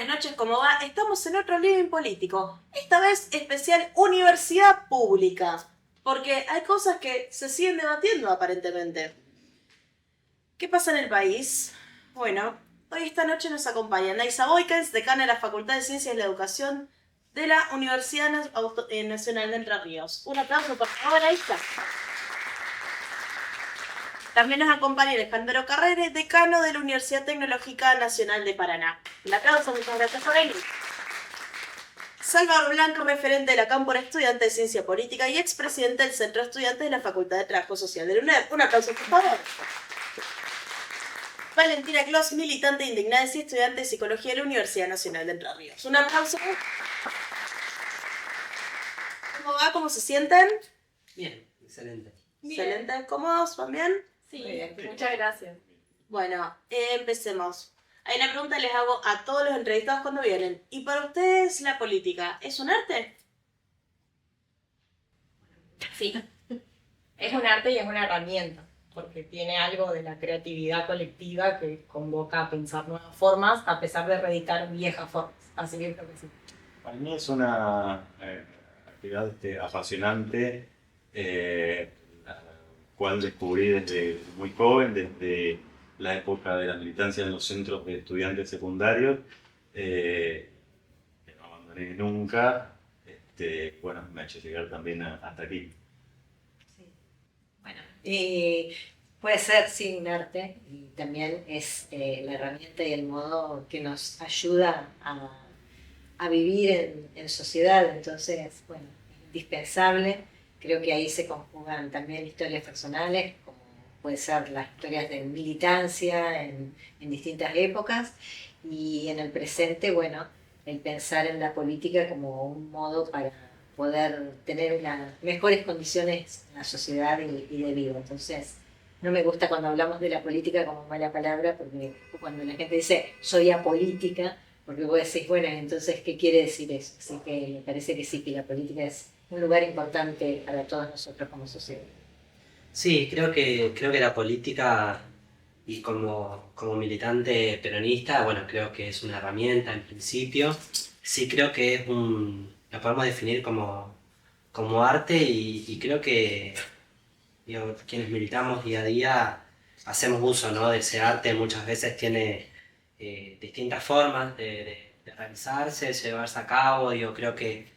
buenas noches, ¿cómo va? Estamos en otro living político. Esta vez especial universidad pública. Porque hay cosas que se siguen debatiendo aparentemente. ¿Qué pasa en el país? Bueno, hoy esta noche nos acompaña Naisa Boykens, decana de la Facultad de Ciencias de la Educación de la Universidad Nacional de Entre Ríos. Un aplauso, por favor, Naisa. También nos acompaña Alejandro Carrere, decano de la Universidad Tecnológica Nacional de Paraná. Un aplauso, muchas gracias por venir. Salvador Blanco, referente de la Cámpora Estudiante de Ciencia Política y expresidente del Centro de Estudiantes de la Facultad de Trabajo Social de la UNED. Un aplauso, por favor. Valentina Clos, militante indignada y estudiante de Psicología de la Universidad Nacional de Entre Ríos. Un aplauso. ¿Cómo va? ¿Cómo se sienten? Bien, excelente. Excelente. ¿Cómodos? ¿Van bien? Sí, muchas gracias. Bueno, empecemos. Hay una pregunta que les hago a todos los entrevistados cuando vienen. ¿Y para ustedes la política es un arte? Sí, es un arte y es una herramienta, porque tiene algo de la creatividad colectiva que convoca a pensar nuevas formas, a pesar de reeditar viejas formas. Así que creo que sí. Para mí es una actividad apasionante, la cual descubrí desde muy joven, desde la época de la militancia en los centros de estudiantes secundarios, que no abandoné nunca. Bueno, me ha hecho llegar también hasta aquí. Sí. Bueno, puede ser sí un arte y también es la herramienta y el modo que nos ayuda a vivir en sociedad. Entonces, bueno, es indispensable. Creo que ahí se conjugan también historias personales, como puede ser las historias de militancia en distintas épocas, y en el presente, bueno, el pensar en la política como un modo para poder tener mejores condiciones en la sociedad y de vida. Entonces, no me gusta cuando hablamos de la política como mala palabra, porque cuando la gente dice soy apolítica, porque vos decís, bueno, entonces, ¿qué quiere decir eso? Así que me parece que sí, que la política es un lugar importante para todos nosotros como sociedad. Sí, creo que la política, y como militante peronista, bueno, creo que es una herramienta en principio. Sí, creo que la podemos definir como arte y creo que quienes militamos día a día hacemos uso, ¿no?, de ese arte. Muchas veces tiene distintas formas de realizarse, de llevarse a cabo. Creo que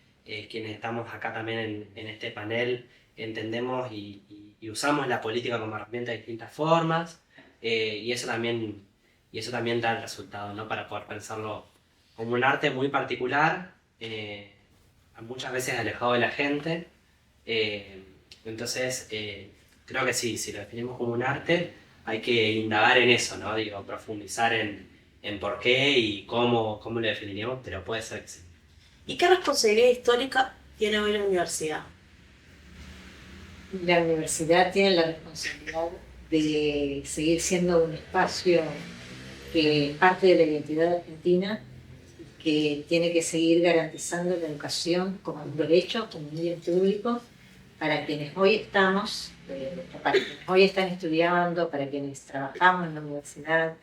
quienes estamos acá también en este panel entendemos y usamos la política como herramienta de distintas formas, y eso también da el resultado, ¿no?, para poder pensarlo como un arte muy particular, muchas veces alejado de la gente. Entonces, creo que sí, si lo definimos como un arte, hay que indagar en eso, ¿no? Profundizar en por qué y cómo lo definiríamos, pero puede ser que sí. ¿Y qué responsabilidad histórica tiene hoy la universidad? La universidad tiene la responsabilidad de seguir siendo un espacio que parte de la identidad argentina, que tiene que seguir garantizando la educación como un derecho, como un bien público, para quienes hoy estamos, para quienes hoy están estudiando, para quienes trabajamos en la universidad,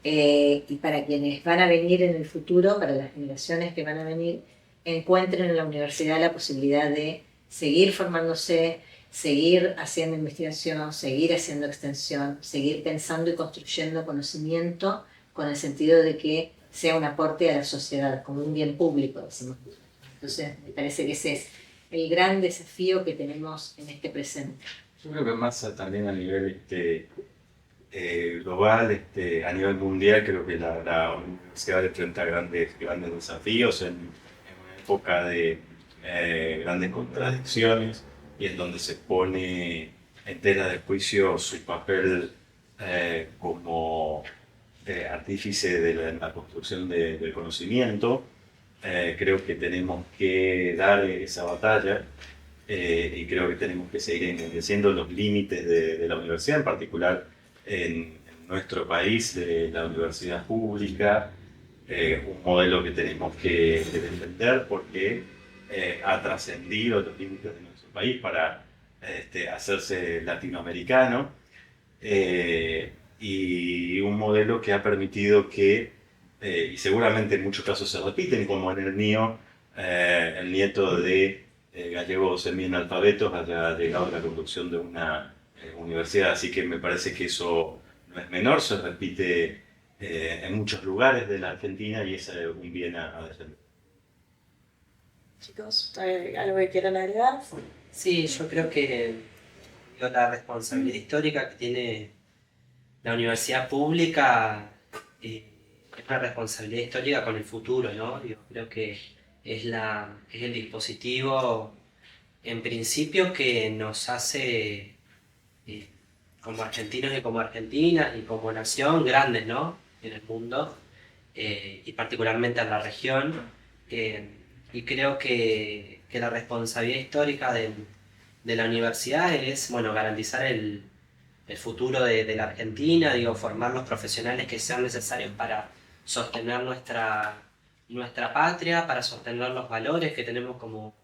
y para quienes van a venir en el futuro, para las generaciones que van a venir, encuentren en la universidad la posibilidad de seguir formándose, seguir haciendo investigación, seguir haciendo extensión, seguir pensando y construyendo conocimiento con el sentido de que sea un aporte a la sociedad, como un bien público, decimos. Entonces, me parece que ese es el gran desafío que tenemos en este presente. Yo creo que más también a nivel global, a nivel mundial, creo que la universidad enfrenta grandes desafíos en una época de grandes contradicciones, y es donde se pone en tela de juicio su papel como artífice de la construcción del conocimiento. Creo que tenemos que dar esa batalla, y creo que tenemos que seguir engrandeciendo los límites de la universidad, en particular en nuestro país, de la universidad pública, un modelo que tenemos que defender porque ha trascendido los límites de nuestro país para hacerse latinoamericano, y un modelo que ha permitido que y seguramente en muchos casos se repiten, como en el mío, el nieto de gallegos semi-analfabetos haya llegado a la conducción de una universidad, así que me parece que eso no es menor, se repite en muchos lugares de la Argentina y es un bien a defender. Chicos, ¿algo que quieran agregar? Sí, yo creo que digo, la responsabilidad histórica que tiene la universidad pública es una responsabilidad histórica con el futuro, ¿no? Digo, creo que es el dispositivo, en principio, que nos hace, eh, como argentinos y como argentinas y como nación, grandes, ¿no? En el mundo, y particularmente en la región. eh, y creo que la responsabilidad histórica de la universidad es, bueno, garantizar el futuro de la Argentina, digo, formar los profesionales que sean necesarios para sostener nuestra patria, para sostener los valores que tenemos como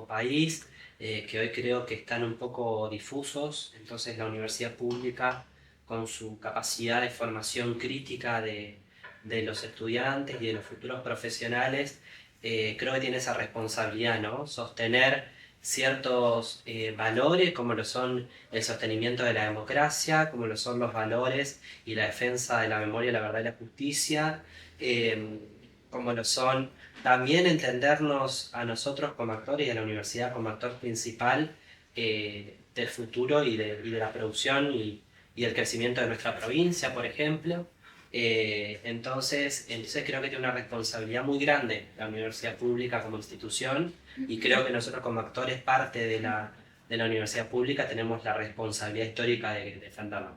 país, que hoy creo que están un poco difusos. Entonces la universidad pública, con su capacidad de formación crítica de los estudiantes y de los futuros profesionales, creo que tiene esa responsabilidad, ¿no? Sostener ciertos valores como lo son el sostenimiento de la democracia, como lo son los valores y la defensa de la memoria, la verdad y la justicia, como lo son también entendernos a nosotros como actores y a la universidad como actor principal del futuro y de la producción y el crecimiento de nuestra provincia, por ejemplo. Entonces creo que tiene una responsabilidad muy grande la universidad pública como institución, y creo que nosotros como actores, parte de la universidad pública, tenemos la responsabilidad histórica de defenderla.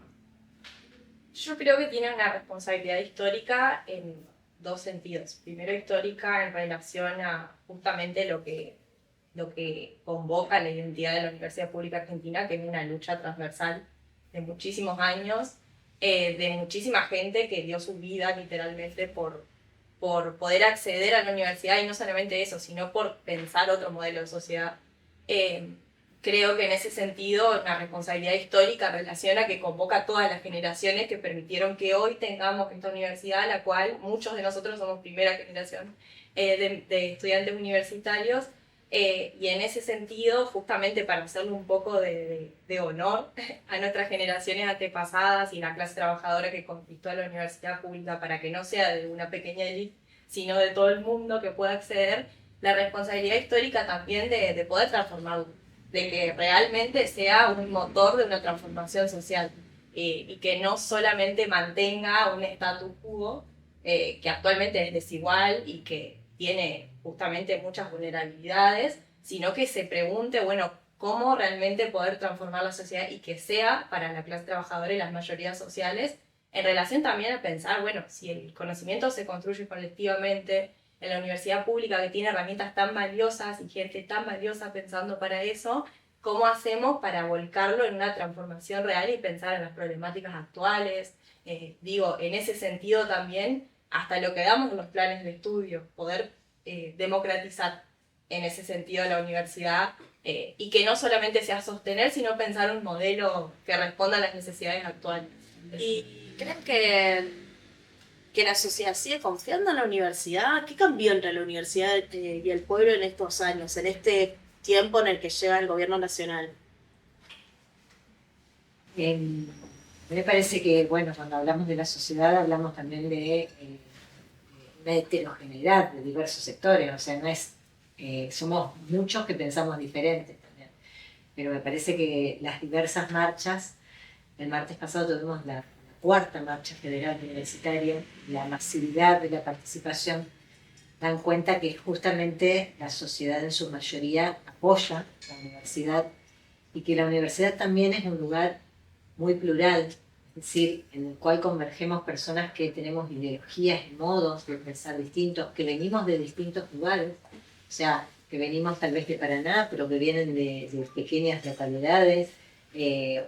Yo creo que tiene una responsabilidad histórica en dos sentidos. Primero, histórica en relación a justamente lo que convoca la identidad de la Universidad Pública Argentina, que es una lucha transversal de muchísimos años, de muchísima gente que dio su vida literalmente por poder acceder a la universidad, y no solamente eso, sino por pensar otro modelo de sociedad. Creo que en ese sentido una responsabilidad histórica relaciona que convoca a todas las generaciones que permitieron que hoy tengamos esta universidad, la cual muchos de nosotros somos primera generación de estudiantes universitarios, y en ese sentido, justamente para hacerle un poco de honor a nuestras generaciones antepasadas y la clase trabajadora que conquistó a la universidad pública para que no sea de una pequeña élite, sino de todo el mundo que pueda acceder, la responsabilidad histórica también de poder transformarlo, de que realmente sea un motor de una transformación social, y que no solamente mantenga un status quo que actualmente es desigual y que tiene justamente muchas vulnerabilidades, sino que se pregunte, bueno, cómo realmente poder transformar la sociedad y que sea para la clase trabajadora y las mayorías sociales, en relación también a pensar, bueno, si el conocimiento se construye colectivamente en la universidad pública, que tiene herramientas tan valiosas y gente tan valiosa pensando para eso, ¿cómo hacemos para volcarlo en una transformación real y pensar en las problemáticas actuales? Digo, en ese sentido también, hasta lo que damos en los planes de estudio, poder democratizar en ese sentido la universidad, y que no solamente sea sostener, sino pensar un modelo que responda a las necesidades actuales. ¿Y creen que la sociedad sigue confiando en la universidad? ¿Qué cambió entre la universidad y el pueblo en estos años, en este tiempo en el que llega el gobierno nacional? Me parece que, bueno, cuando hablamos de la sociedad hablamos también de una heterogeneidad de diversos sectores, o sea, no es, somos muchos que pensamos diferentes también, pero me parece que las diversas marchas, el martes pasado tuvimos la cuarta marcha federal universitaria, la masividad de la participación, dan cuenta que justamente la sociedad en su mayoría apoya la universidad, y que la universidad también es un lugar muy plural, es decir, en el cual convergemos personas que tenemos ideologías y modos de pensar distintos, que venimos de distintos lugares, o sea, que venimos tal vez de Paraná, pero que vienen de pequeñas localidades,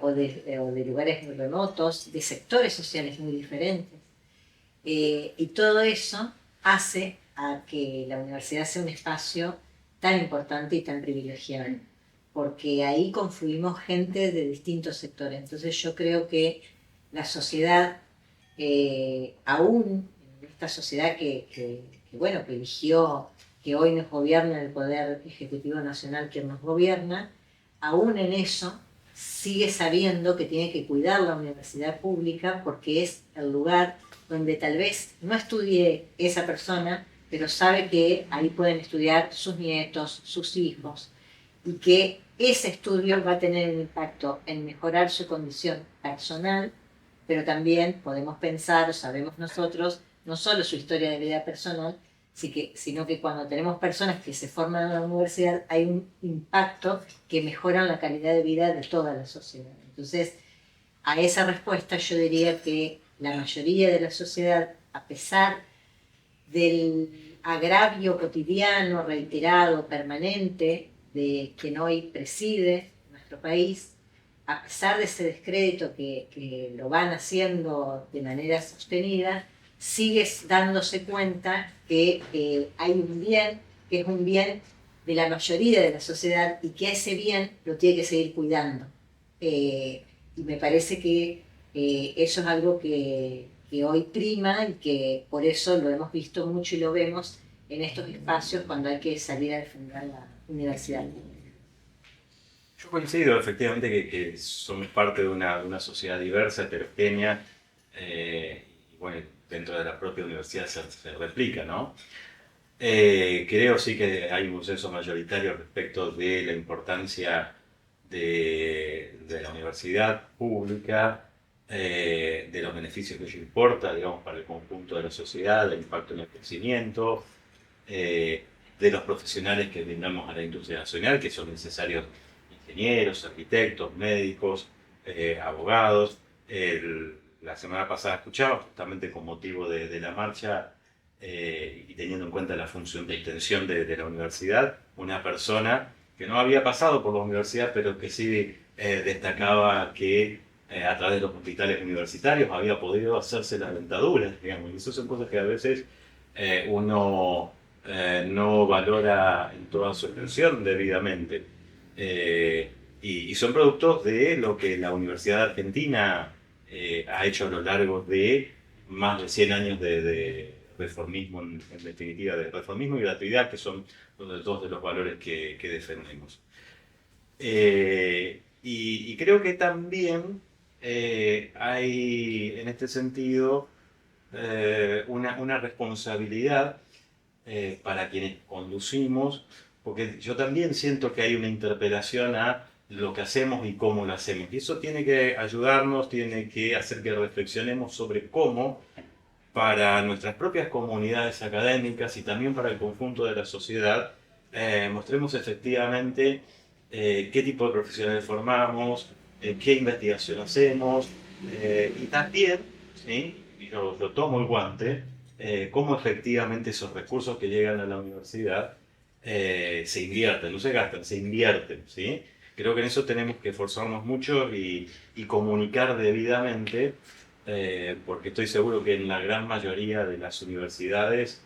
o de lugares muy remotos, de sectores sociales muy diferentes. Y todo eso hace a que la universidad sea un espacio tan importante y tan privilegiado, porque ahí confluimos gente de distintos sectores. Entonces yo creo que la sociedad, aún en esta sociedad bueno, que eligió que hoy nos gobierna el Poder Ejecutivo Nacional, que nos gobierna, aún en eso sigue sabiendo que tiene que cuidar la universidad pública porque es el lugar donde tal vez no estudie esa persona, pero sabe que ahí pueden estudiar sus nietos, sus hijos, y que ese estudio va a tener un impacto en mejorar su condición personal, pero también podemos pensar, sabemos nosotros, no solo su historia de vida personal, sino que cuando tenemos personas que se forman en la universidad hay un impacto que mejora la calidad de vida de toda la sociedad. Entonces, a esa respuesta yo diría que la mayoría de la sociedad, a pesar del agravio cotidiano, reiterado, permanente, de quien hoy preside nuestro país, a pesar de ese descrédito que lo van haciendo de manera sostenida, sigue dándose cuenta que hay un bien, que es un bien de la mayoría de la sociedad y que ese bien lo tiene que seguir cuidando. Y me parece que eso es algo que hoy prima y que por eso lo hemos visto mucho y lo vemos en estos espacios cuando hay que salir a defender la universidad. Yo coincido efectivamente que somos parte de una sociedad diversa, heterogénea, y bueno, dentro de la propia universidad se replica, ¿no? Creo sí que hay un consenso mayoritario respecto de la importancia de la universidad pública, de los beneficios que ello importa, digamos, para el conjunto de la sociedad, del impacto en el crecimiento, de los profesionales que brindamos a la industria nacional, que son necesarios ingenieros, arquitectos, médicos, abogados. La semana pasada escuchaba, justamente con motivo de la marcha y teniendo en cuenta la función de extensión de la universidad, una persona que no había pasado por la universidad, pero que sí destacaba que a través de los hospitales universitarios había podido hacerse las dentaduras, digamos, y eso son cosas que a veces uno no valora en toda su extensión debidamente. Y son productos de lo que la Universidad Argentina ha hecho a lo largo de más de 100 años de reformismo, en definitiva, de reformismo y gratuidad, que son dos de los valores que defendemos. Y creo que también hay, en este sentido, una responsabilidad para quienes conducimos, porque yo también siento que hay una interpelación a lo que hacemos y cómo lo hacemos. Y eso tiene que ayudarnos, tiene que hacer que reflexionemos sobre cómo, para nuestras propias comunidades académicas y también para el conjunto de la sociedad, mostremos efectivamente qué tipo de profesionales formamos, qué investigación hacemos, y también, ¿sí? Y yo tomo el guante, cómo efectivamente esos recursos que llegan a la universidad se invierten, no se gastan, se invierten, ¿sí? Creo que en eso tenemos que esforzarnos mucho y comunicar debidamente, porque estoy seguro que en la gran mayoría de las universidades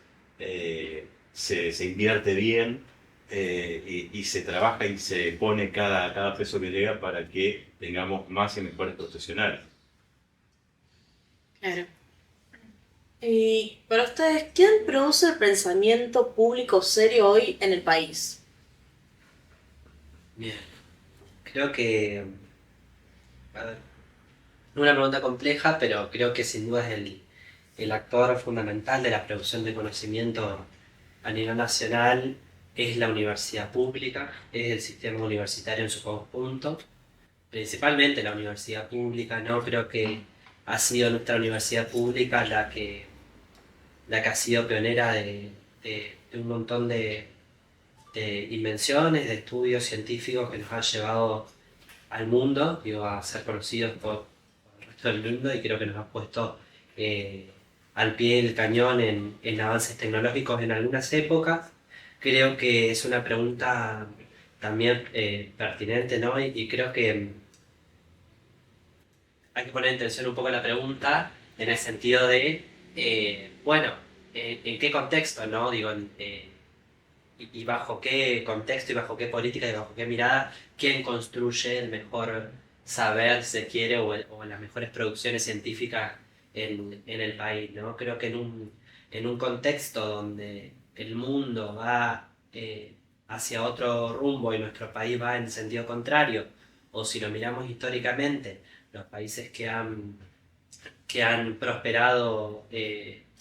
se invierte bien, y se trabaja y se pone cada peso que llega para que tengamos más y mejores profesionales. Claro. Y para ustedes, ¿quién produce el pensamiento público serio hoy en el país? Bien, creo que, a ver, una pregunta compleja, pero creo que sin duda es el actor fundamental de la producción de conocimiento a nivel nacional, es la universidad pública, es el sistema universitario en su conjunto, principalmente la universidad pública. No creo que ha sido nuestra universidad pública la que ha sido pionera de un montón de invenciones, de estudios científicos que nos han llevado al mundo, digo, a ser conocidos por el resto del mundo, y creo que nos ha puesto al pie del cañón en avances tecnológicos en algunas épocas. Creo que es una pregunta también pertinente, ¿no? Y creo que hay que poner en tensión un poco la pregunta en el sentido de, bueno, ¿en qué contexto, no? Digo, y bajo qué contexto, y bajo qué política, y bajo qué mirada, quién construye el mejor saber, si se quiere, o las mejores producciones científicas en el país, ¿no? Creo que en un contexto donde el mundo va hacia otro rumbo y nuestro país va en sentido contrario, o si lo miramos históricamente, los países que han prosperado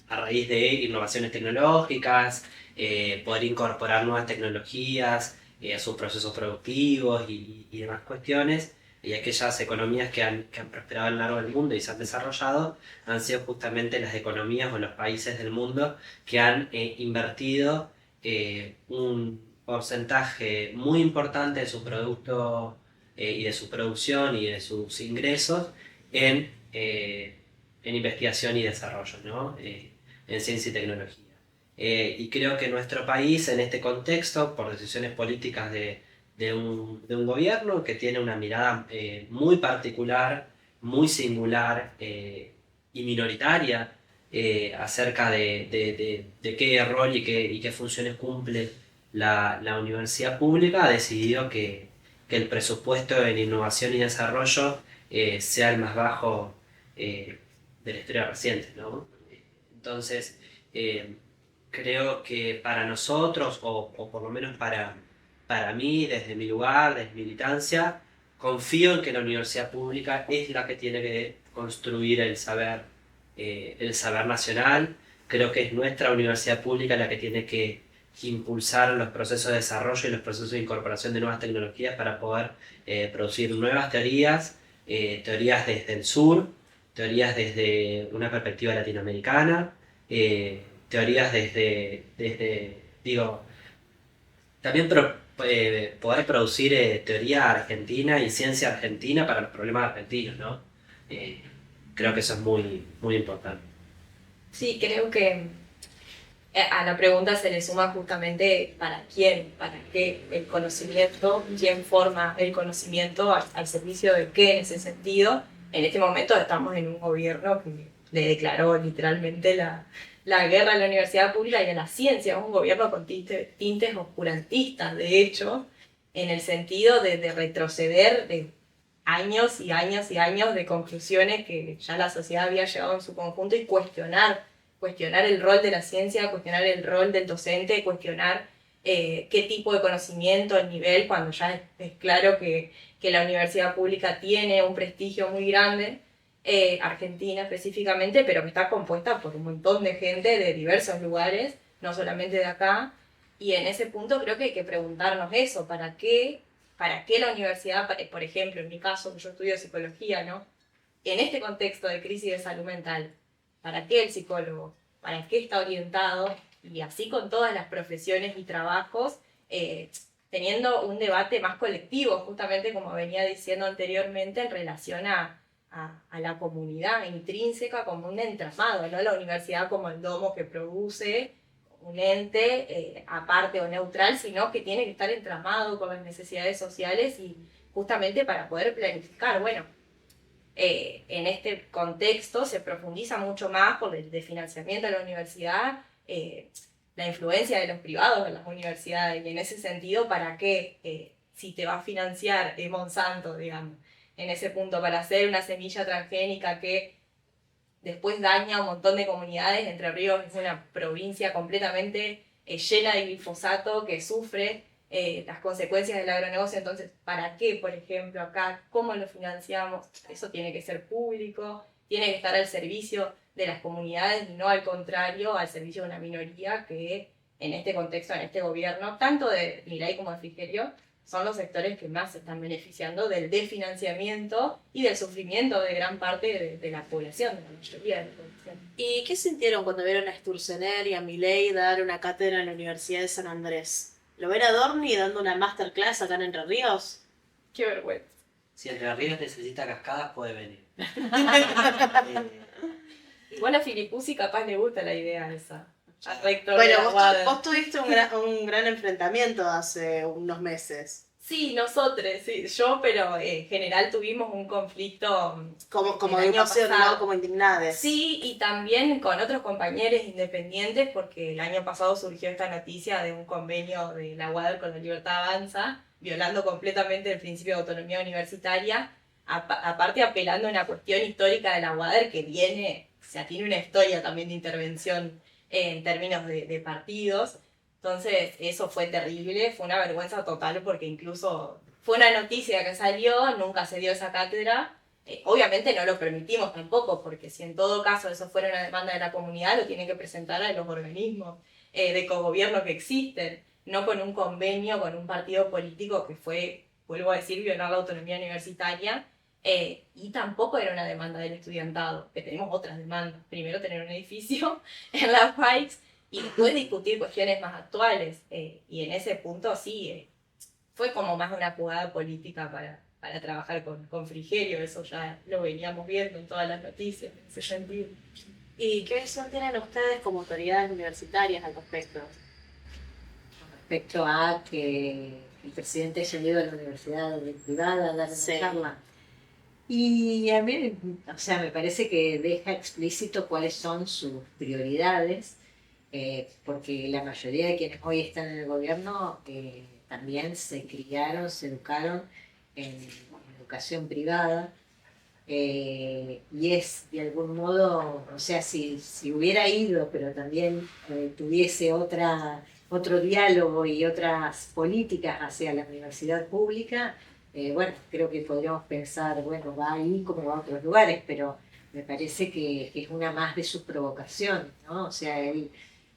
a raíz de innovaciones tecnológicas, poder incorporar nuevas tecnologías a sus procesos productivos y demás cuestiones, y aquellas economías que han prosperado a lo largo del mundo y se han desarrollado, han sido justamente las economías o los países del mundo que han invertido un porcentaje muy importante de su producto y de su producción y de sus ingresos en investigación y desarrollo, ¿no? En ciencia y tecnología. Y creo que nuestro país, en este contexto, por decisiones políticas de un gobierno que tiene una mirada muy particular, muy singular y minoritaria acerca de qué rol y qué funciones cumple la universidad pública, ha decidido que el presupuesto en innovación y desarrollo sea el más bajo de la historia reciente, ¿no? Entonces, creo que para nosotros, o por lo menos para mí, desde mi lugar, desde mi militancia, confío en que la universidad pública es la que tiene que construir el saber nacional. Creo que es nuestra universidad pública la que tiene que impulsar los procesos de desarrollo y los procesos de incorporación de nuevas tecnologías para poder producir nuevas teorías, teorías desde el sur, teorías desde una perspectiva latinoamericana, teorías digo, también poder producir teoría argentina y ciencia argentina para los problemas argentinos, ¿no? Creo que eso es muy, muy importante. Sí, creo que a la pregunta se le suma justamente para quién, para qué el conocimiento, quién forma el conocimiento al servicio de qué en ese sentido. En este momento estamos en un gobierno que le declaró literalmente la guerra a la universidad pública y a la ciencia, un gobierno con tintes oscurantistas, de hecho, en el sentido de retroceder de años y años y años de conclusiones que ya la sociedad había llegado en su conjunto y cuestionar el rol de la ciencia, cuestionar el rol del docente, cuestionar qué tipo de conocimiento, el nivel, cuando ya es claro que la universidad pública tiene un prestigio muy grande, Argentina específicamente, pero que está compuesta por un montón de gente de diversos lugares, no solamente de acá, y en ese punto creo que hay que preguntarnos eso, ¿para qué la universidad, por ejemplo, en mi caso, que yo estudio psicología, ¿no? En este contexto de crisis de salud mental, ¿para qué el psicólogo? ¿Para qué está orientado? Y así con todas las profesiones y trabajos, teniendo un debate más colectivo, justamente como venía diciendo anteriormente, en relación a la comunidad intrínseca como un entramado, no la universidad como el domo que produce un ente aparte o neutral, sino que tiene que estar entramado con las necesidades sociales y justamente para poder planificar, bueno, en este contexto se profundiza mucho más por el de financiamiento de la universidad, la influencia de los privados en las universidades, y en ese sentido, ¿para qué? Si te va a financiar Monsanto, digamos, en ese punto, para hacer una semilla transgénica que después daña a un montón de comunidades. Entre Ríos es una provincia completamente llena de glifosato que sufre las consecuencias del agronegocio. Entonces, ¿para qué, por ejemplo, acá? ¿Cómo lo financiamos? Eso tiene que ser público, tiene que estar al servicio de las comunidades y no al contrario, al servicio de una minoría que en este contexto, en este gobierno, tanto de Milei como de Frigerio, son los sectores que más se están beneficiando del desfinanciamiento y del sufrimiento de gran parte de la población, de la mayoría de la población. ¿Y qué sintieron cuando vieron a Sturzenegger y a Milei dar una cátedra en la Universidad de San Andrés? ¿Lo ven a Dorni dando una masterclass acá en Entre Ríos? Qué vergüenza. Si Entre Ríos necesita cascadas, puede venir. Igual a Filipuzzi capaz le gusta la idea esa. Al rector Bueno, de la UADE. vos tuviste un gran enfrentamiento hace unos meses. Sí, nosotros, sí, yo, pero en general tuvimos un conflicto Como el año educación, pasado. ¿no? Como indignades. Sí, y también con otros compañeros independientes, porque el año pasado surgió esta noticia de un convenio de la UADER con la Libertad Avanza, violando completamente el principio de autonomía universitaria, aparte apelando a una cuestión histórica de la UADER que tiene una historia también de intervención en términos de partidos. Entonces eso fue terrible, fue una vergüenza total porque incluso fue una noticia que salió, nunca se dio esa cátedra. Obviamente no lo permitimos tampoco, porque si en todo caso eso fuera una demanda de la comunidad, lo tienen que presentar a los organismos de cogobierno que existen, no con un convenio, con un partido político que fue, vuelvo a decir, violar la autonomía universitaria, y tampoco era una demanda del estudiantado, que tenemos otras demandas. Primero tener un edificio en las FAICs y después discutir cuestiones más actuales. Y en ese punto sí, fue como más una jugada política para trabajar con Frigerio, eso ya lo veníamos viendo en todas las noticias en ese sentido. ¿Y qué visión tienen ustedes como autoridades universitarias al respecto? Respecto a que el presidente haya ido a la universidad privada a dar Sí. una charla. Y a mí, o sea, me parece que deja explícito cuáles son sus prioridades, porque la mayoría de quienes hoy están en el gobierno también se criaron, se educaron en educación privada, y es de algún modo, o sea, si hubiera ido, pero también tuviese otro diálogo y otras políticas hacia la universidad pública, bueno, creo que podríamos pensar, bueno, va ahí como va a otros lugares, pero me parece que es una más de sus provocaciones, ¿no? O sea, él,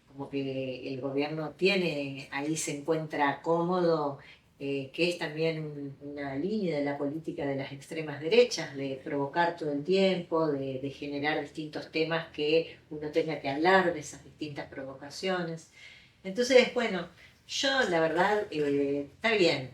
como que el gobierno tiene, ahí se encuentra cómodo, que es también una línea de la política de las extremas derechas, de provocar todo el tiempo, de generar distintos temas que uno tenga que hablar de esas distintas provocaciones. Entonces, bueno, yo la verdad, está bien,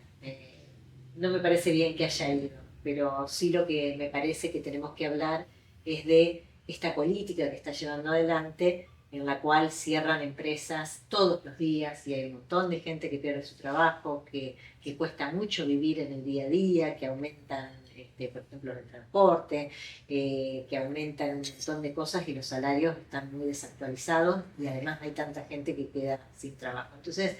no me parece bien que haya ido, pero sí lo que me parece que tenemos que hablar es de esta política que está llevando adelante, en la cual cierran empresas todos los días y hay un montón de gente que pierde su trabajo, que cuesta mucho vivir en el día a día, que aumentan, por ejemplo, el transporte, que aumentan un montón de cosas y los salarios están muy desactualizados y además hay tanta gente que queda sin trabajo. Entonces,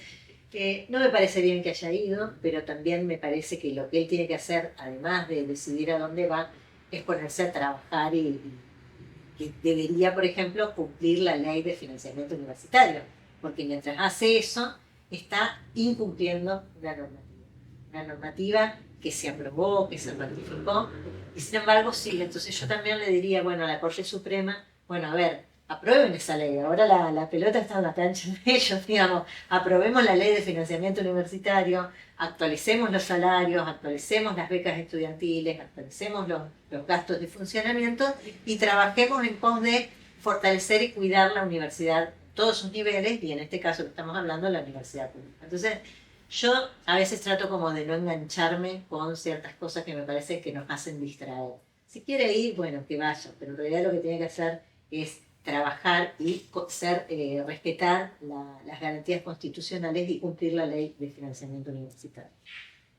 no me parece bien que haya ido, pero también me parece que lo que él tiene que hacer, además de decidir a dónde va, es ponerse a trabajar y que debería, por ejemplo, cumplir la ley de financiamiento universitario, porque mientras hace eso, está incumpliendo una normativa que se aprobó, que se ratificó, y sin embargo sigue. Entonces yo también le diría, bueno, a la Corte Suprema, bueno, a ver, aprueben esa ley, ahora la pelota está en la cancha de ellos, digamos, aprobemos la ley de financiamiento universitario, actualicemos los salarios, actualicemos las becas estudiantiles, actualicemos los gastos de funcionamiento y trabajemos en pos de fortalecer y cuidar la universidad a todos sus niveles, y en este caso que estamos hablando, la universidad pública. Entonces, yo a veces trato como de no engancharme con ciertas cosas que me parece que nos hacen distraer. Si quiere ir, bueno, que vaya, pero en realidad lo que tiene que hacer es trabajar y respetar las garantías constitucionales y cumplir la ley de financiamiento universitario.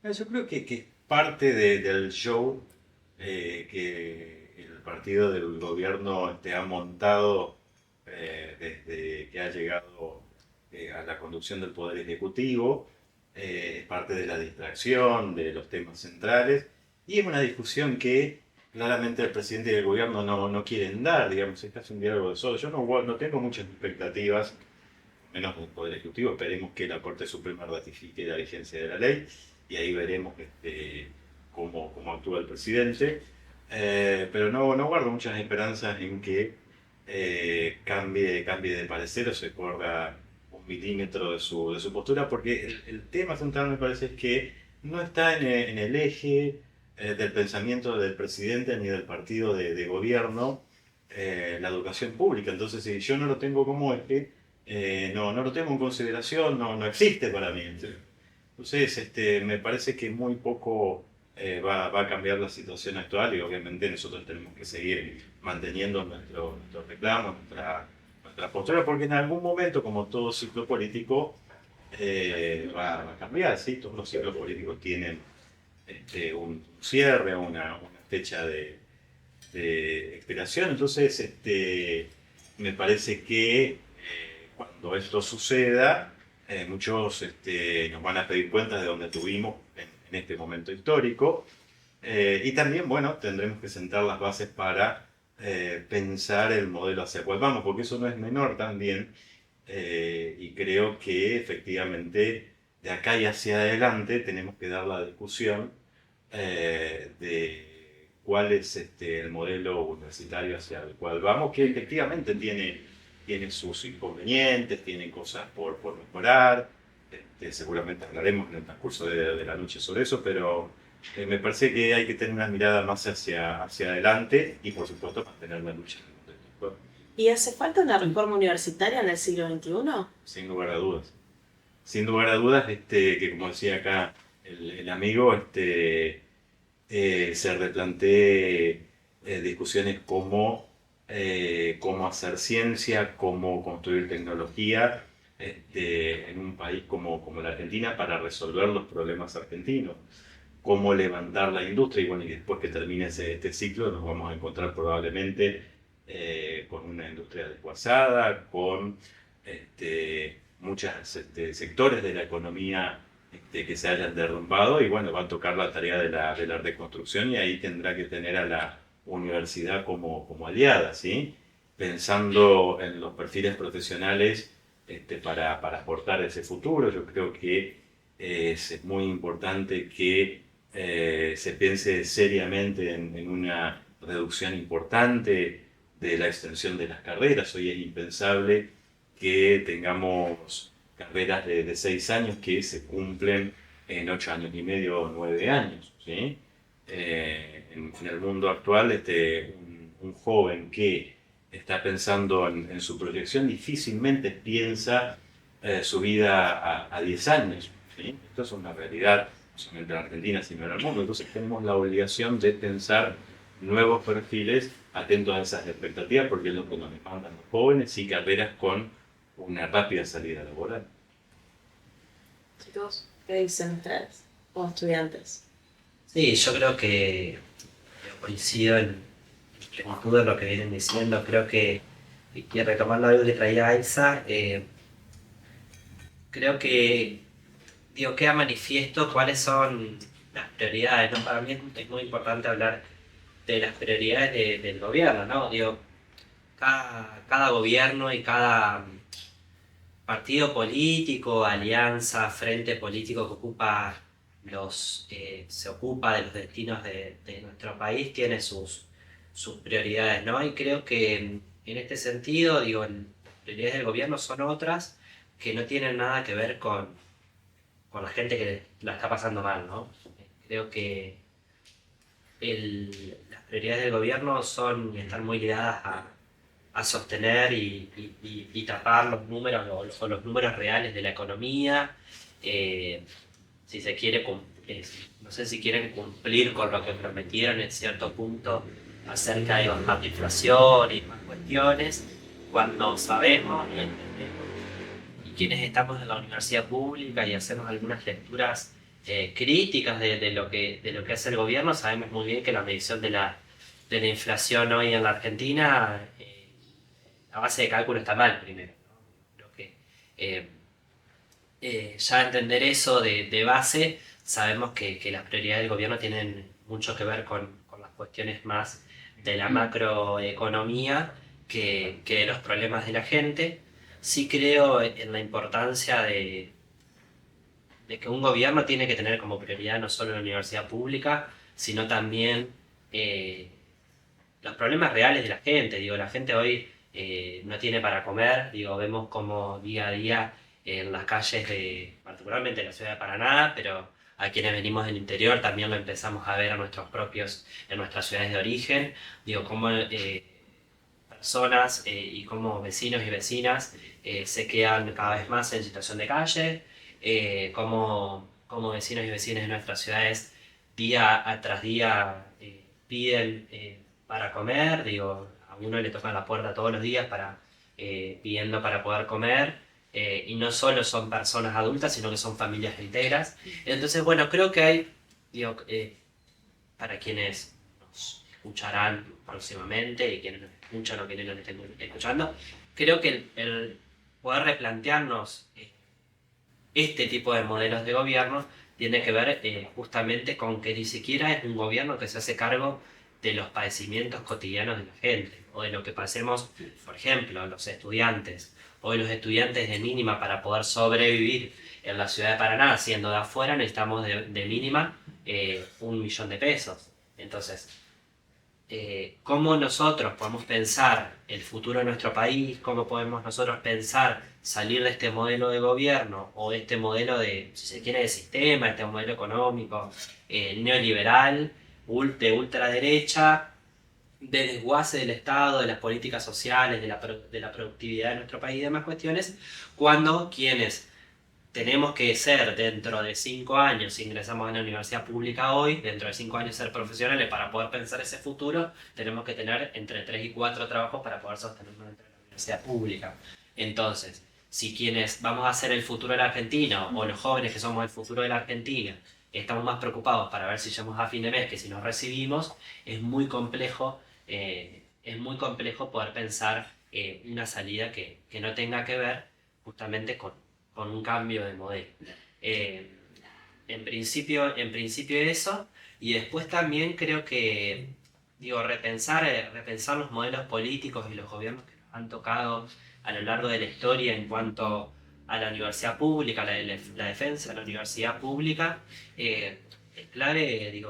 Yo creo que parte del show que el partido del gobierno ha montado desde que ha llegado a la conducción del Poder Ejecutivo, es parte de la distracción de los temas centrales y es una discusión que claramente el presidente y el gobierno no quieren dar, digamos, es casi un diálogo de solo. Yo no tengo muchas expectativas, menos del Poder Ejecutivo, esperemos que la Corte Suprema ratifique la vigencia de la ley y ahí veremos cómo actúa el presidente, pero no guardo muchas esperanzas en que cambie de parecer o se corra un milímetro de su postura, porque el tema central me parece es que no está en el eje del pensamiento del presidente ni del partido de gobierno, la educación pública. Entonces, si yo no lo tengo como eje, no lo tengo en consideración, no existe para mí. Entonces, me parece que muy poco va a cambiar la situación actual y obviamente nosotros tenemos que seguir manteniendo nuestro reclamo, nuestra postura, porque en algún momento, como todo ciclo político, va a cambiar, ¿sí? Todos los ciclos políticos tienen un cierre, una fecha de expiración. Entonces, me parece que cuando esto suceda, muchos nos van a pedir cuentas de dónde estuvimos en este momento histórico, y también, bueno, tendremos que sentar las bases para pensar el modelo hacia el cual vamos, porque eso no es menor también, y creo que efectivamente de acá y hacia adelante tenemos que dar la discusión de cuál es el modelo universitario hacia el cual vamos, que efectivamente tiene sus inconvenientes, tiene cosas por mejorar. Seguramente hablaremos en el transcurso de la noche sobre eso, pero me parece que hay que tener una mirada más hacia adelante y, por supuesto, mantener la lucha en el contexto, ¿Y hace falta una reforma universitaria en el siglo XXI? sin lugar a dudas. Sin lugar a dudas, que como decía acá el amigo, se replantee discusiones como cómo hacer ciencia, cómo construir tecnología en un país como la Argentina para resolver los problemas argentinos, cómo levantar la industria y bueno, y después que termine este ciclo nos vamos a encontrar probablemente con una industria desguazada, con muchos sectores de la economía que se hayan derrumbado y bueno, va a tocar la tarea de la reconstrucción y ahí tendrá que tener a la universidad como aliada, ¿sí? Pensando en los perfiles profesionales para aportar ese futuro. Yo creo que es muy importante que se piense seriamente en una reducción importante de la extensión de las carreras. Hoy es impensable que tengamos carreras de 6 años que se cumplen en 8 años y medio o 9 años, ¿sí? En el mundo actual, un joven que está pensando en su proyección difícilmente piensa su vida a 10 años, ¿sí? Esto es una realidad, no solamente en Argentina, sino en el mundo. Entonces tenemos la obligación de pensar nuevos perfiles atentos a esas expectativas, porque es lo que nos demandan los jóvenes y carreras con una rápida salida laboral. Chicos, ¿qué dicen ustedes como estudiantes? Sí, yo creo que coincido en plenitud de lo que vienen diciendo. Creo que, y retomando algo que traía Elsa, creo que queda manifiesto cuáles son las prioridades, ¿no? Para mí es muy importante hablar de las prioridades del gobierno, ¿no? Cada gobierno y cada partido político, alianza, frente político que se ocupa de los destinos de nuestro país tiene sus prioridades, ¿no? Y creo que en este sentido, las prioridades del gobierno son otras que no tienen nada que ver con la gente que la está pasando mal, ¿no? Creo que las prioridades del gobierno están muy ligadas a sostener y tapar los números o los números reales de la economía. Si se quiere, no sé si quieren cumplir con lo que prometieron en cierto punto acerca de bajar inflación y más cuestiones, cuando sabemos y entendemos, y quienes estamos en la universidad pública y hacemos algunas lecturas críticas de lo que hace el gobierno, sabemos muy bien que la medición de la inflación hoy en la Argentina, la base de cálculo está mal primero, ¿no? Creo que ya entender eso de base, sabemos que las prioridades del gobierno tienen mucho que ver con las cuestiones más de la macroeconomía que de los problemas de la gente. Sí creo en la importancia de que un gobierno tiene que tener como prioridad no solo la universidad pública, sino también los problemas reales de la gente. La gente hoy no tiene para comer, vemos como día a día en las calles particularmente en la ciudad de Paraná, pero a quienes venimos del interior también lo empezamos a ver en nuestras ciudades de origen, cómo personas y como vecinos y vecinas se quedan cada vez más en situación de calle, como vecinos y vecinas de nuestras ciudades día tras día piden para comer, a uno le tocan la puerta todos los días pidiendo para poder comer, y no solo son personas adultas, sino que son familias enteras. Entonces, bueno, creo que hay, para quienes nos escucharán próximamente y quienes nos escuchan o quienes nos estén escuchando, creo que el poder replantearnos este tipo de modelos de gobierno tiene que ver justamente con que ni siquiera es un gobierno que se hace cargo de los padecimientos cotidianos de la gente, o de lo que pasemos, por ejemplo, los estudiantes. Hoy los estudiantes de mínima para poder sobrevivir en la ciudad de Paraná, siendo de afuera, necesitamos de mínima 1 millón de pesos. Entonces, cómo nosotros podemos pensar el futuro de nuestro país, cómo podemos nosotros pensar salir de este modelo de gobierno o de este modelo de, si se quiere, de sistema, este modelo económico neoliberal, de ultraderecha, de desguace del Estado, de las políticas sociales, de la productividad de nuestro país y demás cuestiones, cuando quienes tenemos que ser dentro de 5 años, si ingresamos a una universidad pública hoy, dentro de 5 años ser profesionales para poder pensar ese futuro, tenemos que tener entre 3 y 4 trabajos para poder sostenernos dentro de la universidad pública. Entonces, si quienes vamos a ser el futuro de la Argentina, o los jóvenes que somos el futuro de la Argentina, estamos más preocupados para ver si llegamos a fin de mes que si nos recibimos, es muy complejo poder pensar una salida que no tenga que ver justamente con un cambio de modelo. En principio eso, y después también creo que, repensar los modelos políticos y los gobiernos que nos han tocado a lo largo de la historia en cuanto a la universidad pública, la defensa de la universidad pública, es clave,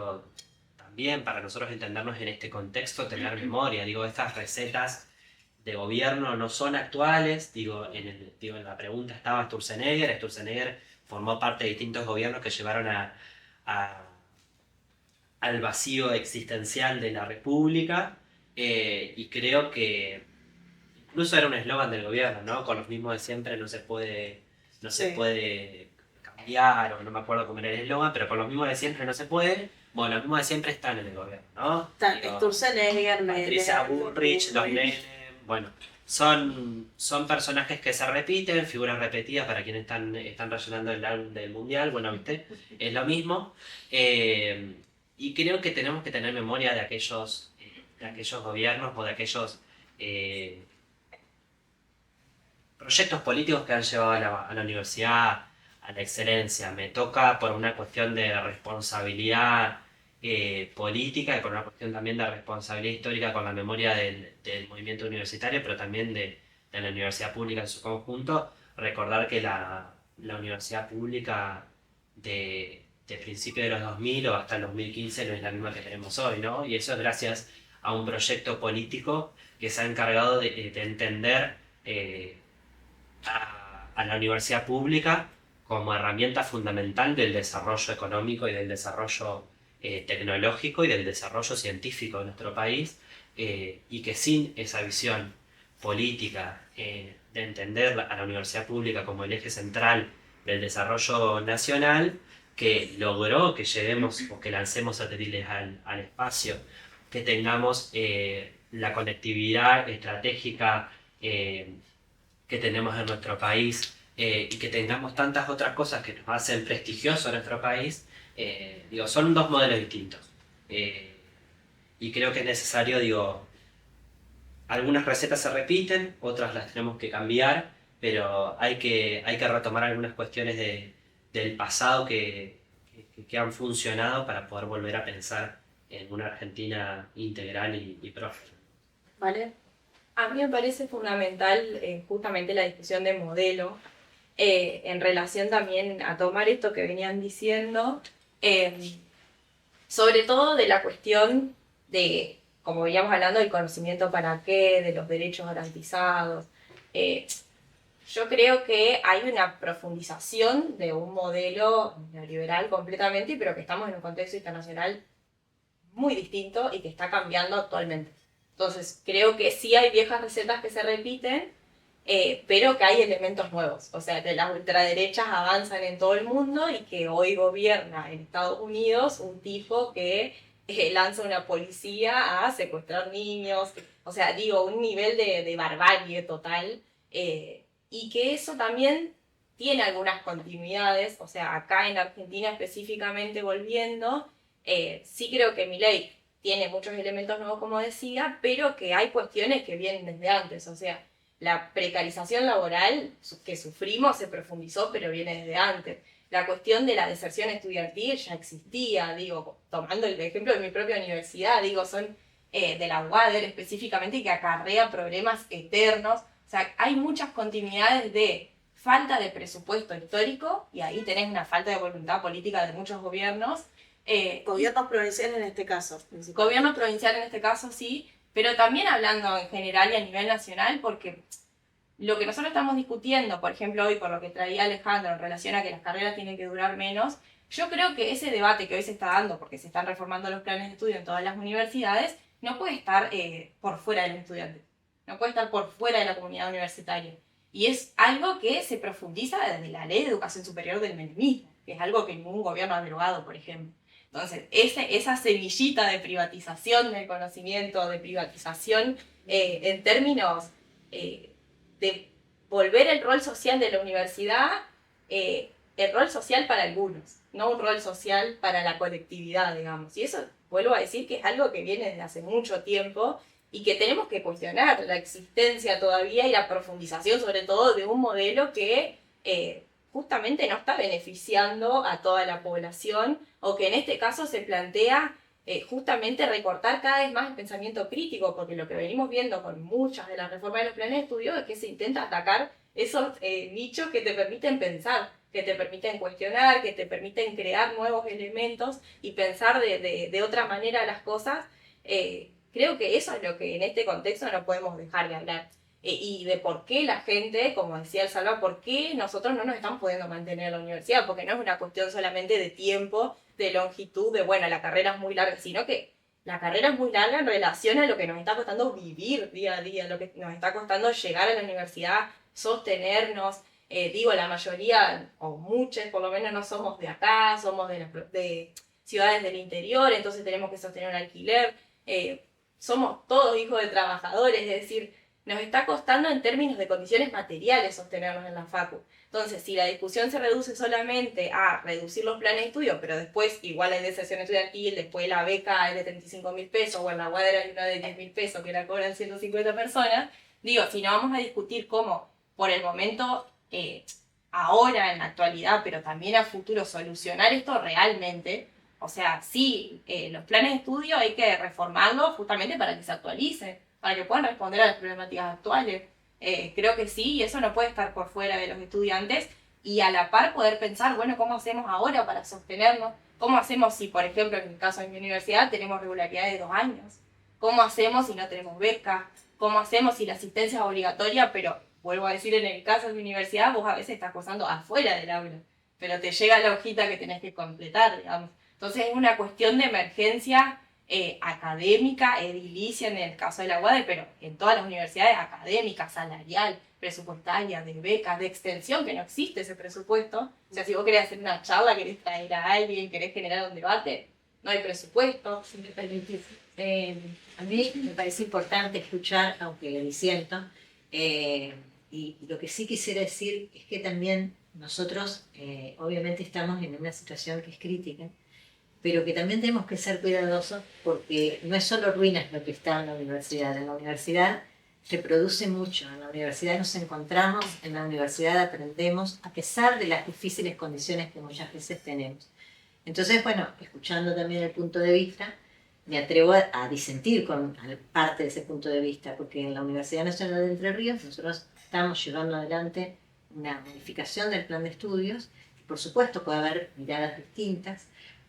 también para nosotros entendernos en este contexto, tener memoria, estas recetas de gobierno no son actuales, en la pregunta estaba Sturzenegger formó parte de distintos gobiernos que llevaron al vacío existencial de la República, y creo que incluso era un eslogan del gobierno, ¿no? Con los mismos de siempre no se puede cambiar, o no me acuerdo cómo era el eslogan, pero con los mismos de siempre no se puede. Bueno, los mismos de siempre están en el gobierno, ¿no? Sturzenegger, Patricia Bullrich, los Menem, bueno, son personajes que se repiten, figuras repetidas para quienes están rellenando el álbum del Mundial, bueno, ¿viste? Es lo mismo. Y creo que tenemos que tener memoria de aquellos gobiernos o de aquellos proyectos políticos que han llevado a la universidad a la excelencia. Me toca por una cuestión de responsabilidad política y por una cuestión también de responsabilidad histórica con la memoria del movimiento universitario, pero también de la universidad pública en su conjunto, recordar que la universidad pública de principios de los 2000 o hasta el 2015 no es la misma que tenemos hoy, ¿no? Y eso es gracias a un proyecto político que se ha encargado de entender a la universidad pública como herramienta fundamental del desarrollo económico y del desarrollo tecnológico y del desarrollo científico de nuestro país, y que sin esa visión política de entender a la universidad pública como el eje central del desarrollo nacional, que logró que lleguemos o que lancemos satélites al espacio, que tengamos la conectividad estratégica que tenemos en nuestro país, y que tengamos tantas otras cosas que nos hacen prestigioso a nuestro país, son 2 modelos distintos. Y creo que es necesario, algunas recetas se repiten, otras las tenemos que cambiar, pero hay que retomar algunas cuestiones del pasado que han funcionado para poder volver a pensar en una Argentina integral y próspera. ¿Vale? A mí me parece fundamental justamente la discusión de modelo, en relación también a tomar esto que venían diciendo, sobre todo de la cuestión de, como veníamos hablando, del conocimiento para qué, de los derechos garantizados. Yo creo que hay una profundización de un modelo neoliberal completamente, pero que estamos en un contexto internacional muy distinto y que está cambiando actualmente. Entonces, creo que sí hay viejas recetas que se repiten, pero que hay elementos nuevos. O sea, que las ultraderechas avanzan en todo el mundo y que hoy gobierna en Estados Unidos un tipo que lanza una policía a secuestrar niños. O sea, un nivel de barbarie total. Y que eso también tiene algunas continuidades. O sea, acá en Argentina específicamente, volviendo, sí creo que Milei tiene muchos elementos nuevos, como decía, pero que hay cuestiones que vienen desde antes. O sea, la precarización laboral que sufrimos se profundizó, pero viene desde antes. la cuestión de la deserción estudiantil ya existía, digo, tomando el ejemplo de mi propia universidad, digo, son de la UADER específicamente, que acarrea problemas eternos. O sea, hay muchas continuidades de falta de presupuesto histórico, y ahí tenés una falta de voluntad política de muchos gobiernos. Gobiernos provinciales en este caso. Gobierno provincial en este caso, sí, pero también hablando en general y a nivel nacional, porque lo que nosotros estamos discutiendo, por ejemplo, hoy por lo que traía Alejandro en relación a que las carreras tienen que durar menos, yo creo que ese debate que hoy se está dando, porque se están reformando los planes de estudio en todas las universidades, no puede estar por fuera del estudiante, no puede estar por fuera de la comunidad universitaria. Y es algo que se profundiza desde la Ley de Educación Superior del menemismo, que es algo que ningún gobierno ha derogado, por ejemplo. Entonces, esa semillita de privatización del conocimiento, de privatización en términos de volver el rol social de la universidad, el rol social para algunos, no un rol social para la colectividad, digamos. Y eso, vuelvo a decir, que es algo que viene desde hace mucho tiempo y que tenemos que cuestionar la existencia todavía y la profundización, sobre todo, de un modelo que justamente no está beneficiando a toda la población, o que en este caso se plantea justamente recortar cada vez más el pensamiento crítico, porque lo que venimos viendo con muchas de las reformas de los planes de estudio es que se intenta atacar esos nichos que te permiten pensar, que te permiten cuestionar, que te permiten crear nuevos elementos y pensar de otra manera las cosas. Creo que eso es lo que en este contexto no podemos dejar de hablar. Y de por qué la gente, como decía el Salva, por qué nosotros no nos estamos pudiendo mantener en la universidad, porque no es una cuestión solamente de tiempo, de longitud, de bueno, la carrera es muy larga, sino que la carrera es muy larga en relación a lo que nos está costando vivir día a día, lo que nos está costando llegar a la universidad, sostenernos. Digo, la mayoría, o muchos por lo menos, no somos de acá, somos de ciudades del interior, entonces tenemos que sostener un alquiler. Somos todos hijos de trabajadores, es decir, nos está costando en términos de condiciones materiales sostenernos en la facu. Entonces, si la discusión se reduce solamente a reducir los planes de estudio, pero después igual hay deserción estudiantil, después la beca es de 35.000 pesos, o en la UADER hay una de 10.000 pesos que la cobran 150 personas, digo, si no vamos a discutir cómo, por el momento, ahora, en la actualidad, pero también a futuro, solucionar esto realmente. O sea, sí, los planes de estudio hay que reformarlos justamente para que se actualicen, para que puedan responder a las problemáticas actuales. Creo que sí, y eso no puede estar por fuera de los estudiantes, y a la par poder pensar, bueno, ¿cómo hacemos ahora para sostenernos? ¿Cómo hacemos si, por ejemplo, en el caso de mi universidad, tenemos regularidad de 2 años? ¿Cómo hacemos si no tenemos becas? ¿Cómo hacemos si la asistencia es obligatoria, pero, vuelvo a decir, en el caso de mi universidad, vos a veces estás cursando afuera del aula, pero te llega la hojita que tenés que completar, digamos? Entonces es una cuestión de emergencia académica, edilicia en el caso de la UADE, pero en todas las universidades académicas, salarial, presupuestaria, de becas, de extensión, que no existe ese presupuesto. O sea, si vos querés hacer una charla, querés traer a alguien, querés generar un debate, no hay presupuesto. A mí me parece importante escuchar, aunque lo disiento, y lo que sí quisiera decir es que también nosotros obviamente estamos en una situación que es crítica, pero que también tenemos que ser cuidadosos, porque no es solo ruinas lo que está en la universidad. En la universidad se produce mucho, en la universidad nos encontramos, en la universidad aprendemos, a pesar de las difíciles condiciones que muchas veces tenemos. Entonces, bueno, escuchando también el punto de vista, me atrevo a disentir con parte de ese punto de vista, porque en la Universidad Nacional de Entre Ríos nosotros estamos llevando adelante una modificación del plan de estudios, y por supuesto puede haber miradas distintas,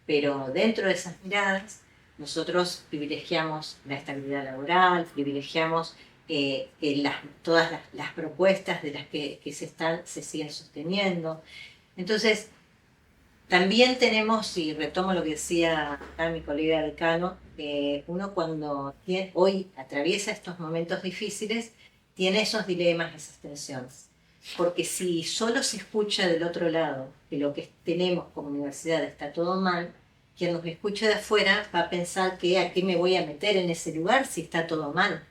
pero dentro de esas miradas nosotros privilegiamos la estabilidad laboral, privilegiamos todas las propuestas de las que se siguen sosteniendo. Entonces, también tenemos, y retomo lo que decía acá mi colega decano, uno cuando hoy atraviesa estos momentos difíciles, tiene esos dilemas, esas tensiones. Porque si solo se escucha del otro lado que lo que tenemos como universidad está todo mal, quien nos escuche de afuera va a pensar que a qué me voy a meter en ese lugar si está todo mal.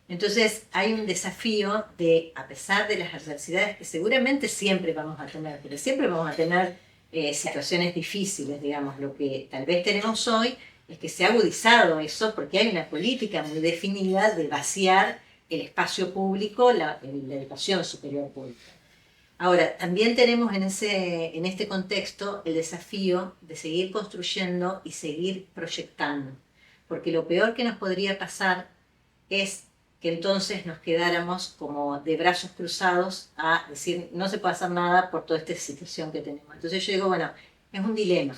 Entonces hay un desafío de, a pesar de las adversidades que seguramente siempre vamos a tener, porque siempre vamos a tener situaciones difíciles, digamos, lo que tal vez tenemos hoy es que se ha agudizado eso porque hay una política muy definida de vaciar el espacio público, la educación superior pública. Ahora, también tenemos en este contexto el desafío de seguir construyendo y seguir proyectando, porque lo peor que nos podría pasar es que entonces nos quedáramos como de brazos cruzados a decir no se puede hacer nada por toda esta situación que tenemos. Entonces yo digo, bueno, es un dilema.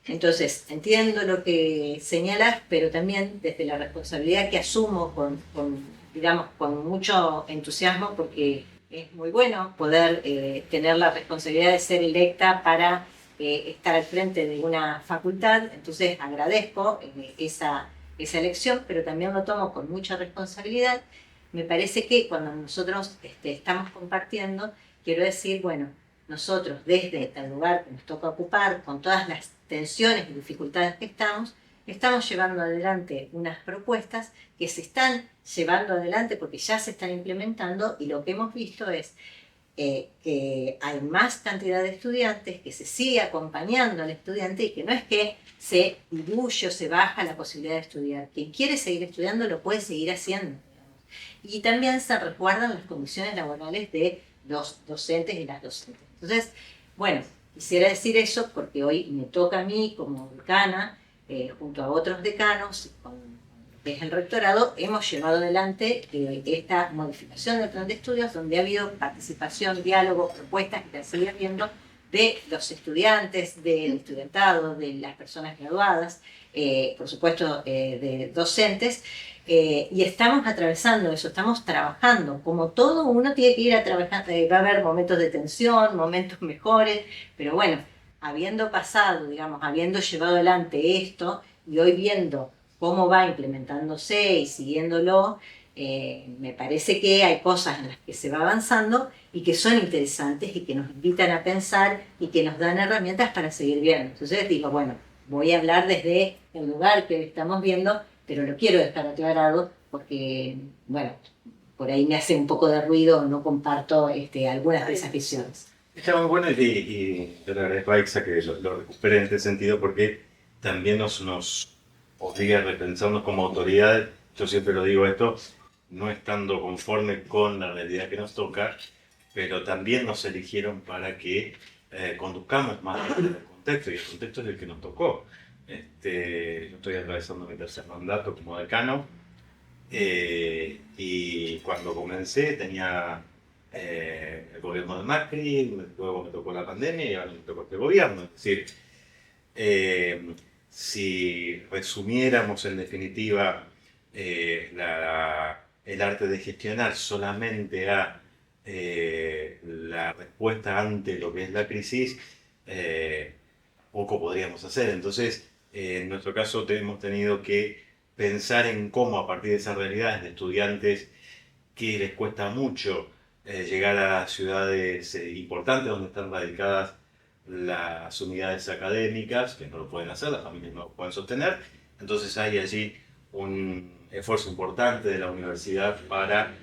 Entonces, entiendo lo que señalas, pero también desde la responsabilidad que asumo digamos, con mucho entusiasmo, porque es muy bueno poder tener la responsabilidad de ser electa para estar al frente de una facultad. Entonces agradezco esa elección, pero también lo tomo con mucha responsabilidad. Me parece que cuando nosotros estamos compartiendo, quiero decir, bueno, nosotros desde el lugar que nos toca ocupar, con todas las tensiones y dificultades que estamos llevando adelante unas propuestas que se están llevando adelante porque ya se están implementando, y lo que hemos visto es que hay más cantidad de estudiantes, que se sigue acompañando al estudiante y que no es que se diluye o se baja la posibilidad de estudiar. Quien quiere seguir estudiando lo puede seguir haciendo. Y también se resguardan las condiciones laborales de los docentes y las docentes. Entonces, bueno, quisiera decir eso porque hoy me toca a mí como decana, junto a otros decanos, con lo que es el rectorado, hemos llevado adelante esta modificación del plan de estudios, donde ha habido participación, diálogo, propuestas que se siguen viendo de los estudiantes, del estudiantado, de las personas graduadas, por supuesto de docentes, y estamos atravesando eso, estamos trabajando. Como todo, uno tiene que ir a trabajar, va a haber momentos de tensión, momentos mejores, pero bueno, habiendo pasado, digamos, habiendo llevado adelante esto y hoy viendo cómo va implementándose y siguiéndolo, me parece que hay cosas en las que se va avanzando y que son interesantes y que nos invitan a pensar y que nos dan herramientas para seguir viendo. Entonces digo, bueno, voy a hablar desde el lugar que estamos viendo, pero lo quiero dejar aclarado porque, bueno, por ahí me hace un poco de ruido, no comparto algunas de esas visiones. Está muy bueno y yo le agradezco a Aixa que lo recupere en este sentido porque también nos obliga a repensarnos como autoridad. Yo siempre lo digo esto, no estando conforme con la realidad que nos toca, pero también nos eligieron para que conduzcamos más el contexto, y el contexto es el que nos tocó. Yo estoy atravesando mi tercer mandato como decano, y cuando comencé tenía el gobierno de Macri, luego me tocó la pandemia y ahora me tocó este gobierno. Es decir, si resumiéramos en definitiva el arte de gestionar solamente a la respuesta ante lo que es la crisis, poco podríamos hacer. Entonces, en nuestro caso hemos tenido que pensar en cómo a partir de esas realidades de estudiantes que les cuesta mucho llegar a ciudades importantes donde están radicadas las unidades académicas, que no lo pueden hacer, las familias no lo pueden sostener. Entonces hay allí un esfuerzo importante de la universidad para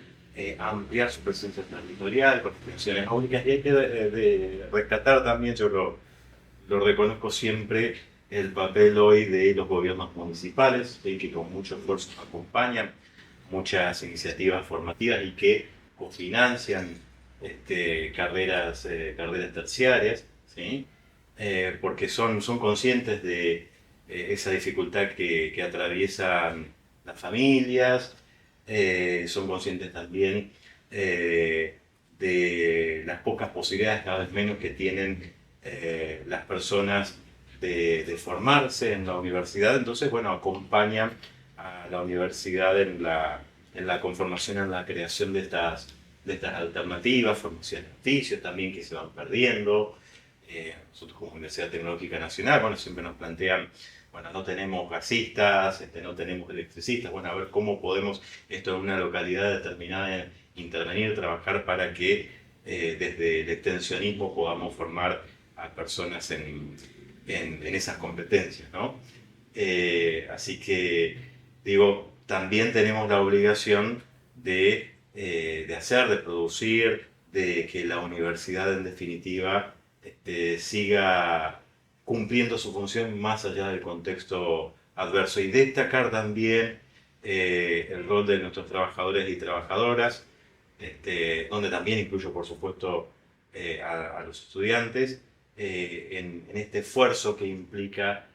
ampliar su presencia territorial con instituciones públicas, y hay que rescatar también, yo lo reconozco siempre, el papel hoy de los gobiernos municipales, que con mucho esfuerzo acompañan muchas iniciativas formativas y que cofinancian carreras terciarias, ¿sí? Porque son conscientes de esa dificultad que atraviesan las familias, son conscientes también de las pocas posibilidades, cada vez menos, que tienen las personas de formarse en la universidad. Entonces, bueno, acompañan a la universidad en la conformación, en la creación de estas alternativas, formación de oficios también que se van perdiendo. Nosotros como Universidad Tecnológica Nacional, bueno, siempre nos plantean, bueno, no tenemos gasistas, no tenemos electricistas, bueno, a ver cómo podemos, esto en una localidad determinada, intervenir, trabajar para que desde el extensionismo podamos formar a personas en esas competencias, ¿no? Así que, digo, también tenemos la obligación de hacer, de producir, de que la universidad en definitiva siga cumpliendo su función más allá del contexto adverso, y destacar también el rol de nuestros trabajadores y trabajadoras, donde también incluyo, por supuesto, a los estudiantes en este esfuerzo que implica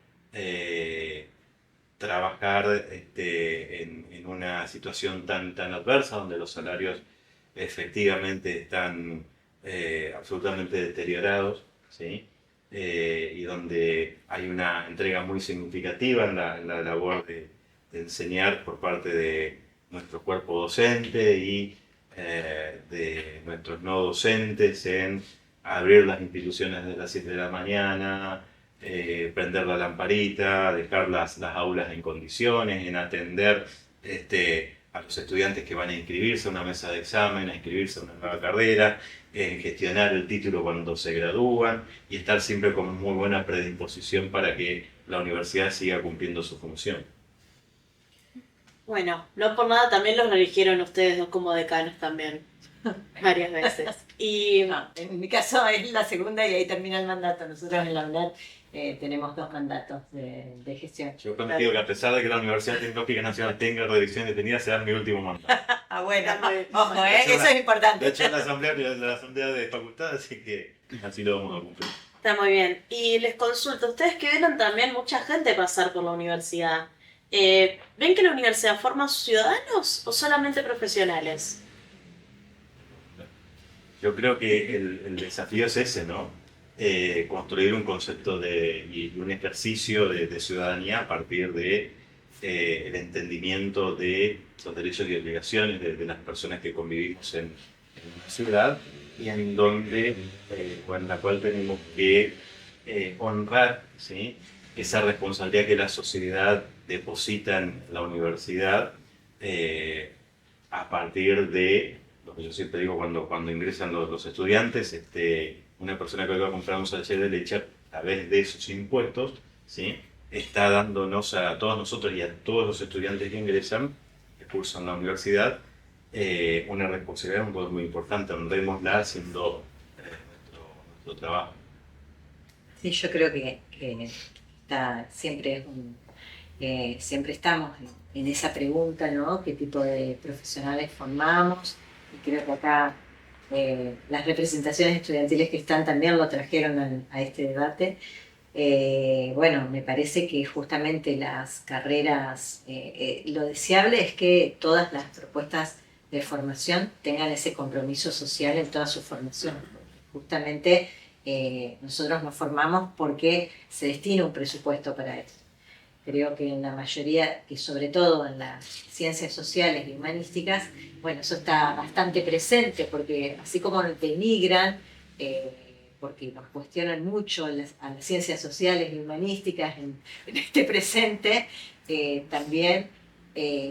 trabajar en una situación tan adversa, donde los salarios efectivamente están absolutamente deteriorados, ¿sí? Y donde hay una entrega muy significativa en la labor de enseñar por parte de nuestro cuerpo docente y de nuestros no docentes en abrir las instituciones desde las 7 de la mañana, prender la lamparita, dejar las aulas en condiciones, en atender a los estudiantes que van a inscribirse a una mesa de examen, a inscribirse a una nueva carrera, en gestionar el título cuando se gradúan y estar siempre con muy buena predisposición para que la universidad siga cumpliendo su función. Bueno, no por nada también los eligieron ustedes dos como decanos también, varias veces. Y No, en mi caso es la segunda y ahí termina el mandato. Nosotros en la UNED tenemos 2 mandatos de gestión. Yo he prometido que a pesar de que la Universidad Tecnológica Nacional tenga reelección detenida, será mi último mandato. Ah, bueno, Está muy bien. ojo, eso es importante. De hecho, en la asamblea de facultad, así que así lo vamos a cumplir. está muy bien. Y les consulto, ustedes que vieron también mucha gente pasar por la universidad, ¿ven que la universidad forma ciudadanos o solamente profesionales? Yo creo que el desafío es ese, ¿no? Construir un concepto y un ejercicio de ciudadanía a partir de el entendimiento de los derechos y obligaciones de las personas que convivimos en una ciudad y en donde, o en la cual tenemos que honrar, ¿sí?, esa responsabilidad que la sociedad deposita en la universidad a partir de lo que yo siempre digo cuando ingresan los estudiantes, una persona que va a comprar un sachet de leche a través de esos impuestos, ¿sí?, está dándonos a todos nosotros y a todos los estudiantes que ingresan, que cursan la universidad, una responsabilidad, un poder muy importante. Honrémosla haciendo nuestro trabajo. Sí, yo creo que siempre siempre estamos en esa pregunta, ¿no? ¿Qué tipo de profesionales formamos? Y creo que acá las representaciones estudiantiles que están también lo trajeron a este debate. Bueno, me parece que justamente las carreras, lo deseable es que todas las propuestas de formación tengan ese compromiso social en toda su formación. Justamente nosotros nos formamos porque se destina un presupuesto para eso. Creo que en la mayoría, y sobre todo en las ciencias sociales y humanísticas, bueno, eso está bastante presente, porque así como nos denigran, porque nos cuestionan mucho a las ciencias sociales y humanísticas en este presente, también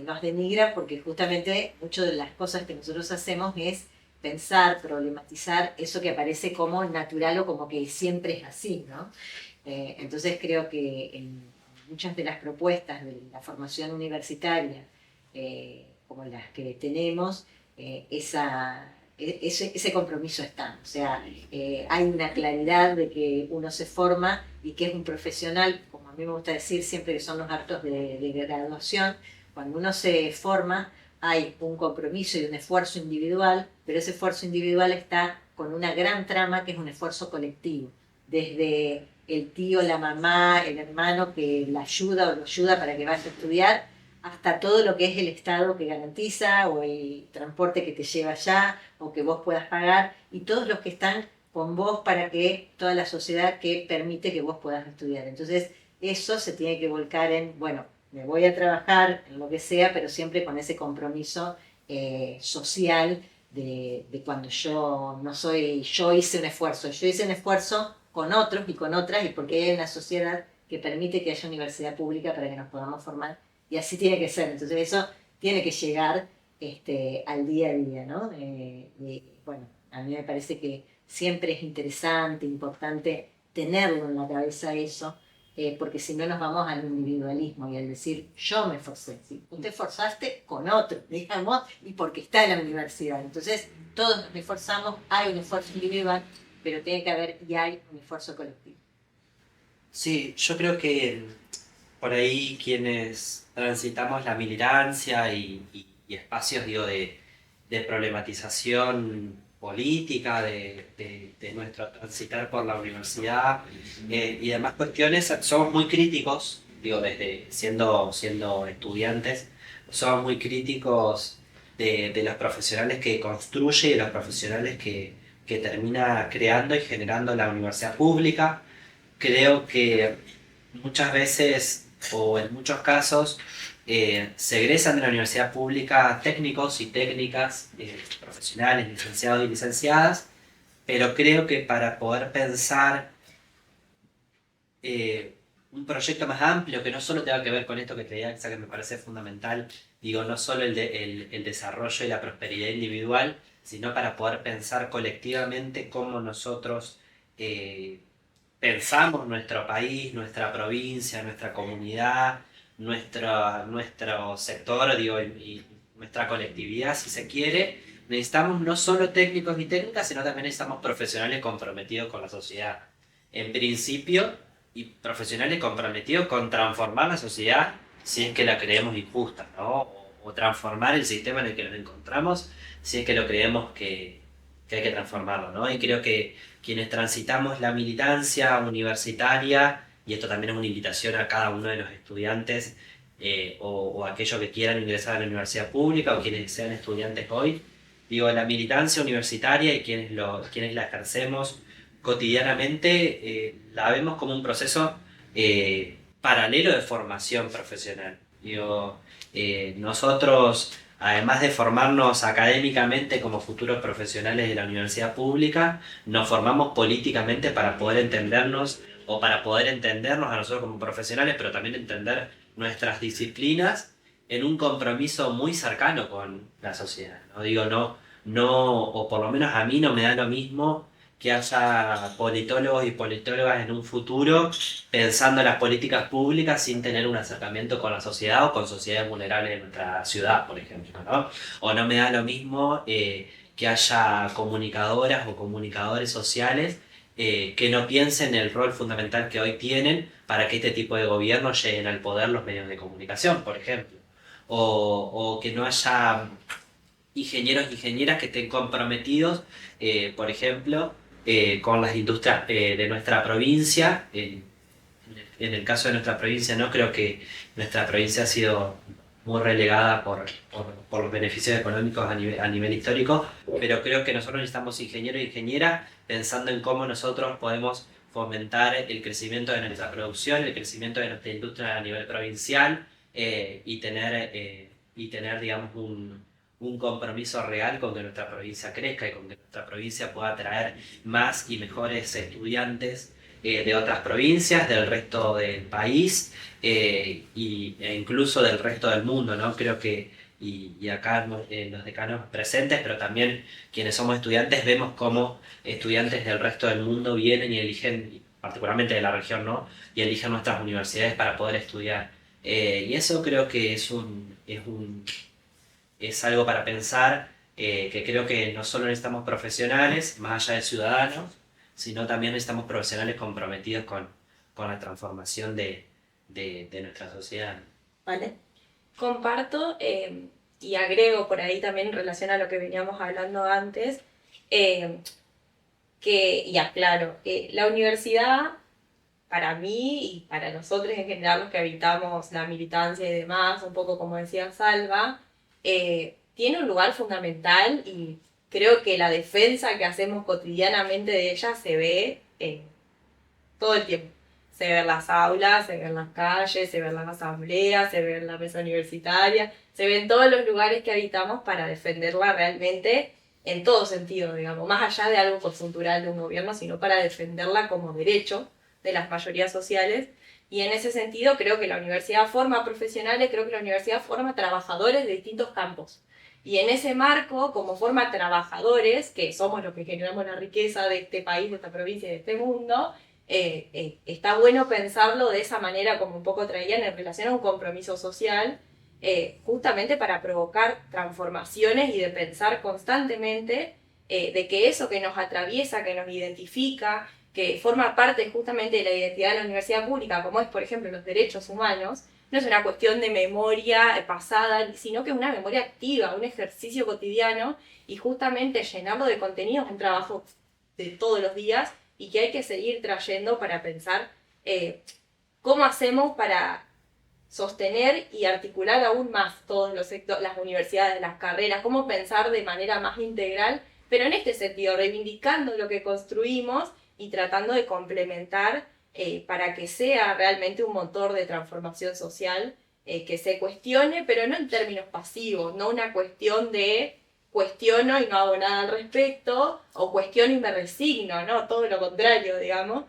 nos denigran porque justamente muchas de las cosas que nosotros hacemos es pensar, problematizar eso que aparece como natural o como que siempre es así, ¿no? Entonces creo que en muchas de las propuestas de la formación universitaria, como las que tenemos, ese compromiso está. O sea, hay una claridad de que uno se forma y que es un profesional, como a mí me gusta decir siempre que son los actos de graduación, cuando uno se forma hay un compromiso y un esfuerzo individual, pero ese esfuerzo individual está con una gran trama que es un esfuerzo colectivo, desde el tío, la mamá, el hermano que la ayuda o lo ayuda para que vaya a estudiar, hasta todo lo que es el Estado que garantiza o el transporte que te lleva allá o que vos puedas pagar y todos los que están con vos para que toda la sociedad que permite que vos puedas estudiar. Entonces eso se tiene que volcar en, bueno, me voy a trabajar en lo que sea, pero siempre con ese compromiso social de cuando yo no soy, yo hice un esfuerzo con otros y con otras y porque hay una sociedad que permite que haya universidad pública para que nos podamos formar y así tiene que ser. Entonces eso tiene que llegar al día a día, ¿no? Y bueno, a mí me parece que siempre es interesante, importante tenerlo en la cabeza eso, porque si no nos vamos al individualismo y al decir yo me esforcé, ¿sí? Usted esforzaste con otro, digamos, y porque está en la universidad. Entonces todos nos esforzamos, hay un esfuerzo individual, pero tiene que haber y hay un esfuerzo colectivo. Sí, yo creo que por ahí quienes transitamos la militancia y espacios, digo, de problematización política, de nuestro transitar por la universidad y demás cuestiones, somos muy críticos, digo, desde siendo estudiantes, somos muy críticos de los profesionales que construye y de los profesionales que termina creando y generando la universidad pública. Creo que muchas veces, o en muchos casos, se egresan de la universidad pública técnicos y técnicas, profesionales, licenciados y licenciadas, pero creo que para poder pensar un proyecto más amplio, que no solo tenga que ver con esto que te decía, que me parece fundamental, digo, no solo el desarrollo y la prosperidad individual, sino para poder pensar colectivamente cómo nosotros pensamos nuestro país, nuestra provincia, nuestra comunidad, nuestro sector, digo, y nuestra colectividad, si se quiere. Necesitamos no solo técnicos y técnicas, sino también necesitamos profesionales comprometidos con la sociedad. En principio, y profesionales comprometidos con transformar la sociedad si es que la creemos injusta, ¿no? O transformar el sistema en el que nos encontramos si es que lo creemos que hay que transformarlo, ¿no? Y creo que quienes transitamos la militancia universitaria, y esto también es una invitación a cada uno de los estudiantes o aquellos que quieran ingresar a la universidad pública o quienes sean estudiantes hoy, digo, la militancia universitaria y quienes la ejercemos cotidianamente, la vemos como un proceso paralelo de formación profesional. Digo, nosotros, además de formarnos académicamente como futuros profesionales de la universidad pública, nos formamos políticamente para poder entendernos o para poder entendernos a nosotros como profesionales, pero también entender nuestras disciplinas en un compromiso muy cercano con la sociedad, ¿no? Digo, o por lo menos a mí no me da lo mismo que haya politólogos y politólogas en un futuro pensando en las políticas públicas sin tener un acercamiento con la sociedad o con sociedades vulnerables de nuestra ciudad, por ejemplo, ¿no? O no me da lo mismo que haya comunicadoras o comunicadores sociales que no piensen en el rol fundamental que hoy tienen para que este tipo de gobiernos lleguen al poder los medios de comunicación, por ejemplo. O que no haya ingenieros e ingenieras que estén comprometidos, por ejemplo, con las industrias de nuestra provincia. En el caso de nuestra provincia, no creo que nuestra provincia ha sido muy relegada por los beneficios económicos a nivel histórico, pero creo que nosotros necesitamos ingenieros e ingenieras pensando en cómo nosotros podemos fomentar el crecimiento de nuestra producción, el crecimiento de nuestra industria a nivel provincial y tener, digamos, un compromiso real con que nuestra provincia crezca y con que nuestra provincia pueda atraer más y mejores estudiantes de otras provincias, del resto del país e incluso del resto del mundo, ¿no? Creo que, y acá los decanos presentes, pero también quienes somos estudiantes, vemos cómo estudiantes del resto del mundo vienen y eligen, particularmente de la región, ¿no? Y eligen nuestras universidades para poder estudiar. Y eso creo que es algo para pensar, que creo que no solo necesitamos profesionales, más allá de ciudadanos, sino también necesitamos profesionales comprometidos con la transformación de nuestra sociedad. ¿Vale? Comparto y agrego por ahí también en relación a lo que veníamos hablando antes, y aclaro, la universidad para mí y para nosotros en general, los que habitamos la militancia y demás, un poco como decía Salva, tiene un lugar fundamental y creo que la defensa que hacemos cotidianamente de ella se ve todo el tiempo. Se ve en las aulas, se ve en las calles, se ve en las asambleas, se ve en la mesa universitaria, se ve en todos los lugares que habitamos para defenderla realmente en todo sentido, digamos, más allá de algo conjuntural de un gobierno, sino para defenderla como derecho de las mayorías sociales. Y en ese sentido creo que la universidad forma profesionales, creo que la universidad forma trabajadores de distintos campos. Y en ese marco, como forma trabajadores, que somos los que generamos la riqueza de este país, de esta provincia y de este mundo, está bueno pensarlo de esa manera, como un poco traían, en relación a un compromiso social, justamente para provocar transformaciones y de pensar constantemente de que eso que nos atraviesa, que nos identifica, que forma parte justamente de la identidad de la universidad pública, como es, por ejemplo, los derechos humanos, no es una cuestión de memoria pasada, sino que es una memoria activa, un ejercicio cotidiano, y justamente llenarlo de contenido es un trabajo de todos los días y que hay que seguir trayendo para pensar cómo hacemos para sostener y articular aún más todos los sectores, las universidades, las carreras, cómo pensar de manera más integral, pero en este sentido, reivindicando lo que construimos y tratando de complementar para que sea realmente un motor de transformación social que se cuestione, pero no en términos pasivos, no una cuestión de cuestiono y no hago nada al respecto, o cuestiono y me resigno, ¿no? Todo lo contrario, digamos.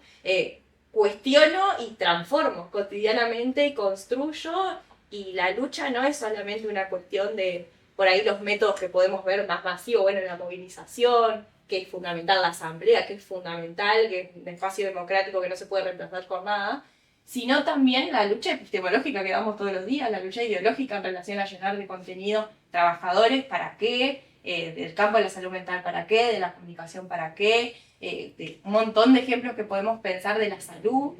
Cuestiono y transformo cotidianamente y construyo, y la lucha no es solamente una cuestión de, por ahí los métodos que podemos ver más masivos, bueno, la movilización, que es fundamental la asamblea, que es fundamental, que es un espacio democrático que no se puede reemplazar por nada, sino también la lucha epistemológica que damos todos los días, la lucha ideológica en relación a llenar de contenido trabajadores, ¿para qué? Del campo de la salud mental, ¿para qué? De la comunicación, ¿para qué? De un montón de ejemplos que podemos pensar de la salud,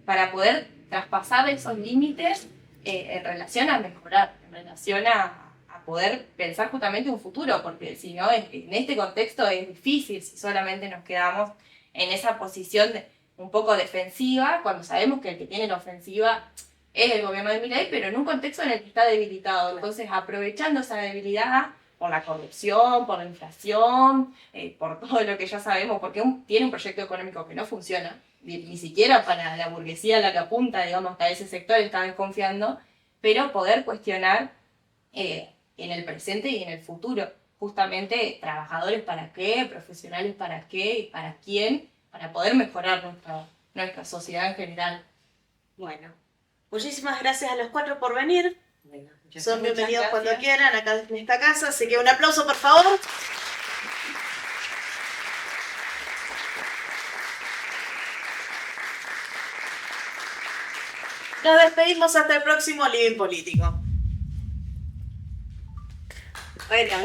para poder traspasar esos límites en relación a mejorar, en relación a poder pensar justamente un futuro, porque si no, en este contexto es difícil si solamente nos quedamos en esa posición un poco defensiva, cuando sabemos que el que tiene la ofensiva es el gobierno de Milei, pero en un contexto en el que está debilitado. Entonces, aprovechando esa debilidad por la corrupción, por la inflación, por todo lo que ya sabemos, porque tiene un proyecto económico que no funciona, ni siquiera para la burguesía a la que apunta, digamos, que a ese sector está desconfiando, pero poder cuestionar en el presente y en el futuro, justamente trabajadores para qué, profesionales para qué y para quién, para poder mejorar nuestra sociedad en general. Bueno, muchísimas gracias a los 4 por venir. Bueno, Son Muchas bienvenidos gracias. cuando quieran acá en esta casa, así que un aplauso por favor. Nos despedimos hasta el próximo Living Político. bueno.